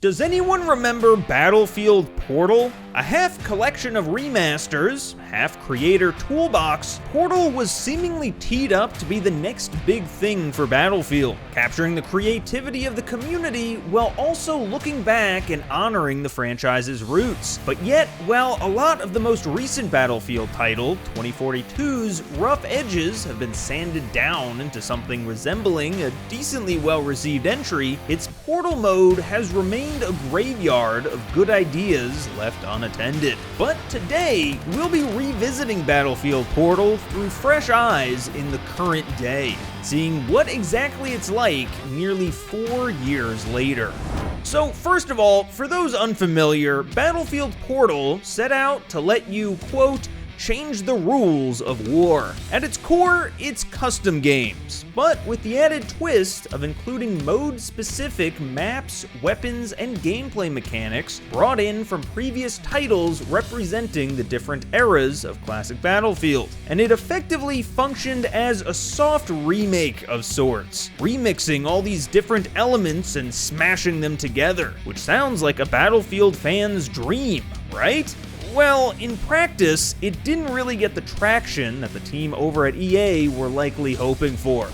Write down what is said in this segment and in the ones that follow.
Does anyone remember Battlefield Portal? A half collection of remasters, half creator toolbox, Portal was seemingly teed up to be the next big thing for Battlefield, capturing the creativity of the community while also looking back and honoring the franchise's roots. But yet, while a lot of the most recent Battlefield title, 2042's rough edges have been sanded down into something resembling a decently well-received entry, its Portal mode has remained a graveyard of good ideas left unattended. But today, we'll be revisiting Battlefield Portal through fresh eyes in the current day, seeing what exactly it's like nearly 4 years later. So first of all, for those unfamiliar, Battlefield Portal set out to let you, quote, change the rules of war. At its core, it's custom games, but with the added twist of including mode-specific maps, weapons, and gameplay mechanics brought in from previous titles representing the different eras of classic Battlefield. And it effectively functioned as a soft remake of sorts, remixing all these different elements and smashing them together, which sounds like a Battlefield fan's dream, right? Well, in practice, it didn't really get the traction that the team over at EA were likely hoping for.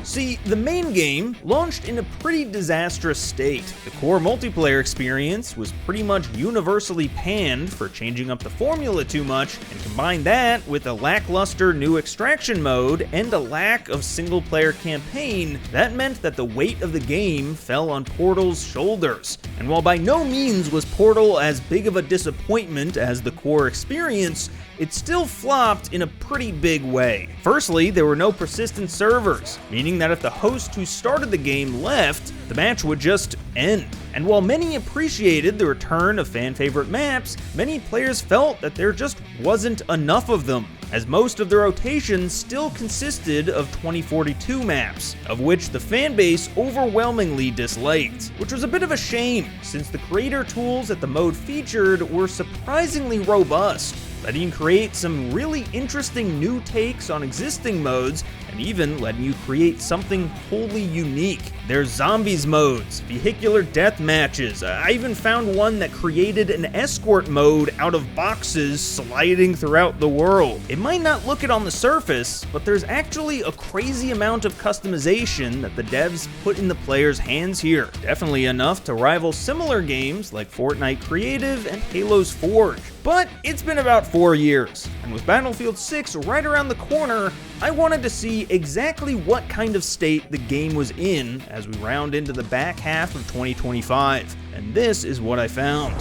See, the main game launched in a pretty disastrous state. The core multiplayer experience was pretty much universally panned for changing up the formula too much, and combine that with a lackluster new extraction mode and a lack of single-player campaign, that meant that the weight of the game fell on Portal's shoulders. And while by no means was Portal as big of a disappointment as the core experience, it still flopped in a pretty big way. Firstly, there were no persistent servers, meaning that if the host who started the game left, the match would just end. And while many appreciated the return of fan-favorite maps, many players felt that there just wasn't enough of them, as most of the rotations still consisted of 2042 maps, of which the fanbase overwhelmingly disliked, which was a bit of a shame, since the creator tools that the mode featured were surprisingly robust, letting you create some really interesting new takes on existing modes, and even letting you create something wholly unique. There's zombies modes, vehicular death matches. I even found one that created an escort mode out of boxes sliding throughout the world. It might not look it on the surface, but there's actually a crazy amount of customization that the devs put in the players' hands here. Definitely enough to rival similar games like Fortnite Creative and Halo's Forge. But it's been about 4 years, and with Battlefield 6 right around the corner, I wanted to see exactly what kind of state the game was in as we round into the back half of 2025, and this is what I found.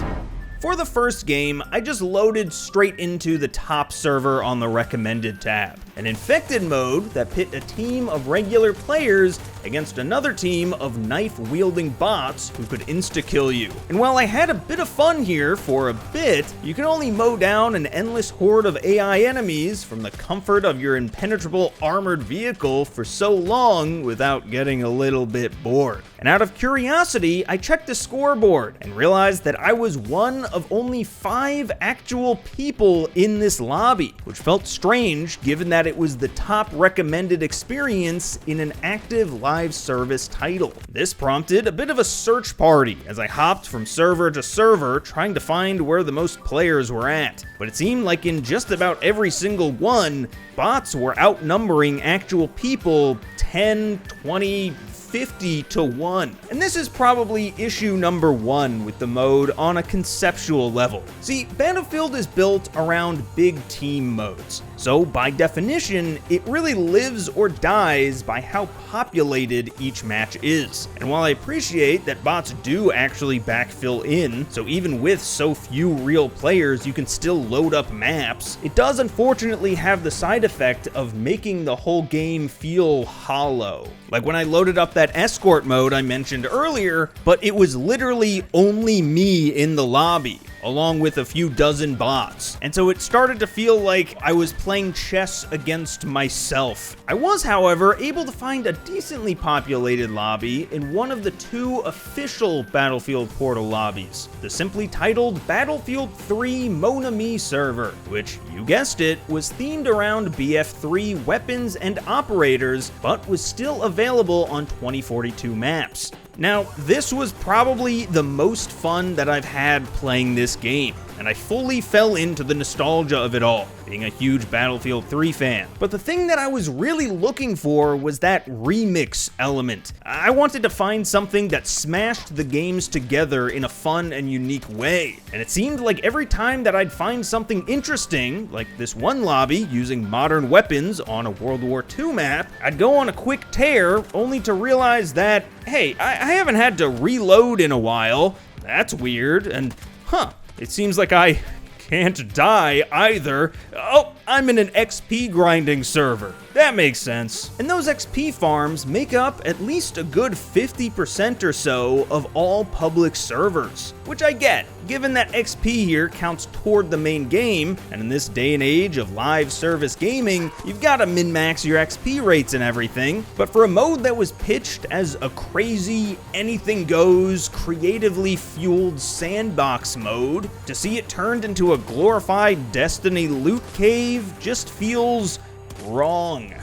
For the first game, I just loaded straight into the top server on the recommended tab, an infected mode that pit a team of regular players against another team of knife-wielding bots who could insta-kill you. And while I had a bit of fun here for a bit, you can only mow down an endless horde of AI enemies from the comfort of your impenetrable armored vehicle for so long without getting a little bit bored. And out of curiosity, I checked the scoreboard and realized that I was one of only 5 actual people in this lobby, which felt strange given that it was the top recommended experience in an active live service title. This prompted a bit of a search party as I hopped from server to server trying to find where the most players were at. But it seemed like in just about every single one, bots were outnumbering actual people 10, 20, 50 to 1. And this is probably issue number 1 with the mode on a conceptual level. See, Battlefield is built around big team modes, so by definition, it really lives or dies by how populated each match is. And while I appreciate that bots do actually backfill in, so even with so few real players you can still load up maps, it does unfortunately have the side effect of making the whole game feel hollow. Like when I loaded up that escort mode I mentioned earlier, but it was literally only me in the lobby, along with a few dozen bots. And so it started to feel like I was playing chess against myself. I was, however, able to find a decently populated lobby in one of the 2 official Battlefield Portal lobbies, the simply titled Battlefield 3 Mon Ami server, which, you guessed it, was themed around BF3 weapons and operators, but was still available on 2042 maps. Now, this was probably the most fun that I've had playing this game, and I fully fell into the nostalgia of it all, being a huge Battlefield 3 fan. But the thing that I was really looking for was that remix element. I wanted to find something that smashed the games together in a fun and unique way. And it seemed like every time that I'd find something interesting, like this one lobby using modern weapons on a World War II map, I'd go on a quick tear only to realize that, hey, I haven't had to reload in a while. That's weird, and it seems like I can't die either. Oh, I'm in an XP grinding server. That makes sense. And those XP farms make up at least a good 50% or so of all public servers, which I get, given that XP here counts toward the main game, and in this day and age of live service gaming, you've gotta min-max your XP rates and everything. But for a mode that was pitched as a crazy, anything goes, creatively fueled sandbox mode, to see it turned into a glorified Destiny loot cave just feels wrong.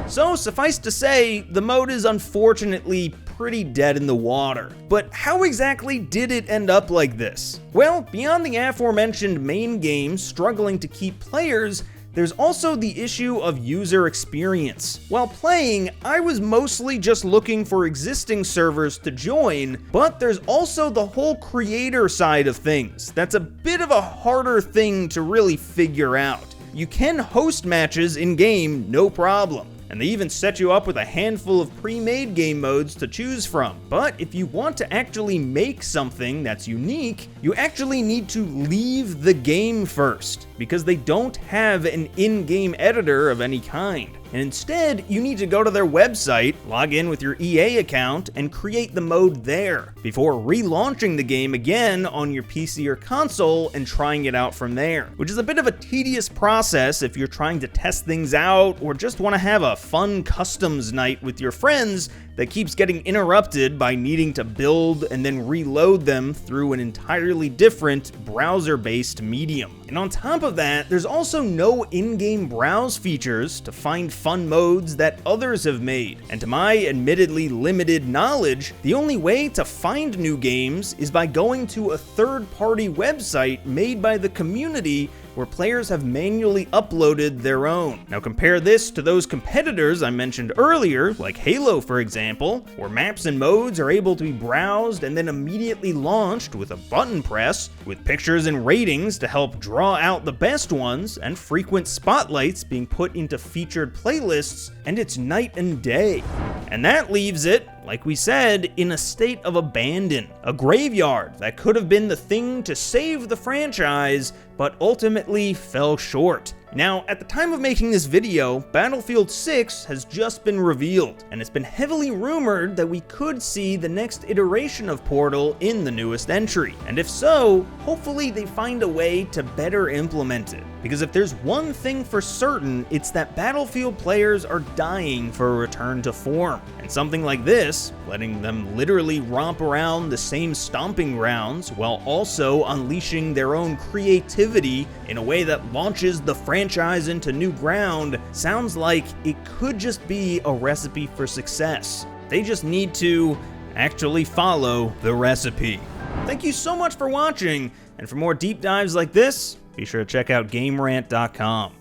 So suffice to say, the mode is unfortunately pretty dead in the water. But how exactly did it end up like this? Well, beyond the aforementioned main game struggling to keep players, there's also the issue of user experience. While playing, I was mostly just looking for existing servers to join, but there's also the whole creator side of things. That's a bit of a harder thing to really figure out. You can host matches in-game, no problem, and they even set you up with a handful of pre-made game modes to choose from. But if you want to actually make something that's unique, you actually need to leave the game first, because they don't have an in-game editor of any kind. And instead, you need to go to their website, log in with your EA account, and create the mode there, before relaunching the game again on your PC or console and trying it out from there. Which is a bit of a tedious process if you're trying to test things out, or just want to have a fun customs night with your friends that keeps getting interrupted by needing to build and then reload them through an entirely different browser-based medium. And on top of that, there's also no in-game browse features to find fun modes that others have made. And to my admittedly limited knowledge, the only way to find new games is by going to a third-party website made by the community where players have manually uploaded their own. Now compare this to those competitors I mentioned earlier, like Halo for example, where maps and modes are able to be browsed and then immediately launched with a button press, with pictures and ratings to help draw out the best ones, and frequent spotlights being put into featured playlists, and it's night and day. And that leaves it, like we said, in a state of abandon, a graveyard that could have been the thing to save the franchise, but ultimately fell short. Now, at the time of making this video, Battlefield 6 has just been revealed, and it's been heavily rumored that we could see the next iteration of Portal in the newest entry. And if so, hopefully they find a way to better implement it. Because if there's one thing for certain, it's that Battlefield players are dying for a return to form. And something like this, letting them literally romp around the same stomping grounds while also unleashing their own creativity in a way that launches the franchise into new ground, sounds like it could just be a recipe for success. They just need to actually follow the recipe. Thank you so much for watching, and for more deep dives like this, be sure to check out GameRant.com.